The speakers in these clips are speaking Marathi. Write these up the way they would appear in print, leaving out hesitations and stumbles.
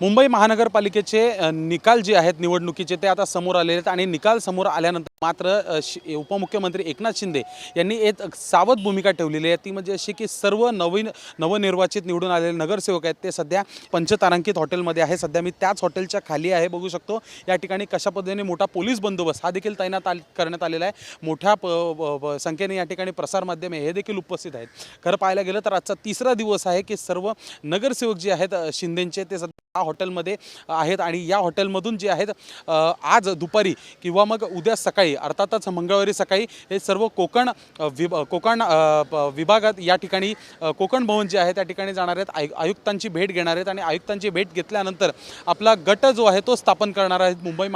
मुंबई महानगरपालिकेचे निकाल जे आहेत निवडणुकीचे ते आता समोर आलेले आहेत आणि निकाल समोर आल्यानंतर मात्र उपमुख्यमंत्री एकनाथ शिंदे यांनी एक सावध भूमिका ठेवलेली आहे। ती म्हणजे अशी की सर्व नवनिर्वाचित निवडून आलेले नगरसेवक आहेत ते सध्या पंचतारांकित हॉटेलमध्ये आहे। सध्या मी त्याच हॉटेलच्या खाली आहे, बघू शकतो या ठिकाणी कशा पद्धतीने मोठा पोलीस बंदोबस्त हा देखील तैनात करण्यात आलेला आहे। मोठ्या संख्येने या ठिकाणी प्रसारमाध्यमे हे देखील उपस्थित आहेत। खरं पाहायला गेलं तर आजचा तिसरा दिवस आहे की सर्व नगरसेवक जे आहेत शिंदेंचे ते सध्या हॉटेलमध्ये आहेत आणि या हॉटेलमधून जे आहेत आज दुपारी किंवा मग उद्या सकाळी अर्थातच मंगळवारी सकाळी हे सर्व कोकण विभागात या ठिकाणी कोकण भवन जे आहे त्या ठिकाणी जाणार आहेत, आयुक्तांची भेट घेणार आहेत आणि आयुक्तांची भेट घेतल्यानंतर आपला गट जो आहे तो स्थापन करणार आहेत मुंबई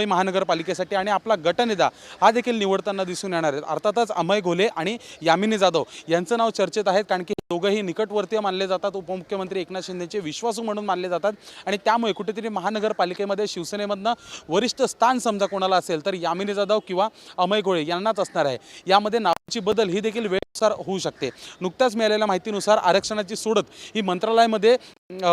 महानगरपालिकेसाठी आणि आपला गटनेता हा देखील निवडताना दिसून येणार आहेत। अर्थातच अमय घोले आणि यामिनी जाधव यांचं नाव चर्चेत आहेत, कारण की दोघंही निकटवर्तीय मानले जातात, उपमुख्यमंत्री एकनाथ शिंदेचे विश्वासू म्हणून मानले जातात आणि त्यामुळे कुठेतरी महानगरपालिकेमध्ये शिवसेनेमधनं वरिष्ठ स्थान समजा कोणाला असेल तर यामिनी जाधव किंवा अमय घोळे यांनाच असणार आहे। यामध्ये नावाची बदल ही देखील वेळेनुसार होऊ शकते। नुकत्याच मिळालेल्या माहितीनुसार आरक्षणाची सोडत ही मंत्रालयामध्ये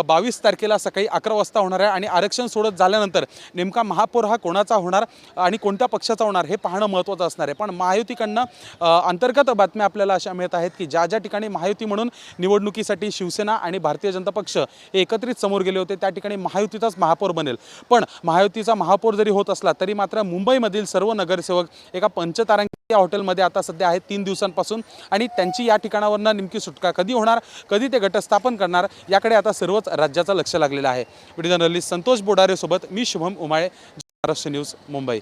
22 तारखेला सकाळी 11 वाजता होणार आहे आणि आरक्षण सोडत झाल्यानंतर नेमका महापौर हा कोणाचा होणार आणि कोणत्या पक्षाचा होणार हे पाहणं महत्त्वाचं असणार आहे। पण महायुतीकडनं अंतर्गत बातम्या आपल्याला अशा मिळत आहेत की ज्या ठिकाणी महायुती म्हणून निवडणुकीसाठी शिवसेना आणि भारतीय जनता पक्ष हे एकत्रित समोर गेले होते त्या ठिकाणी महायुतीचाच महापौर बनेल। पण महायुतीचा महापौर जरी होत असला तरी मात्र मुंबईमधील सर्व नगरसेवक एका पंचतारांकित हॉटेलमध्ये आता सध्या आहेत 3 दिवसांपासून आणि त्यांची या ठिकाणावरनं नेमकी सुटका कधी होणार, कधी ते गटस्थापन करणार याकडे आता सर्वच राज्याचं लक्ष लागलेलं आहे। व्हिडिओ जर्नलिस्ट संतोष बोडारे सोबत मी शुभम उमाळे, महाराष्ट्र न्यूज, मुंबई।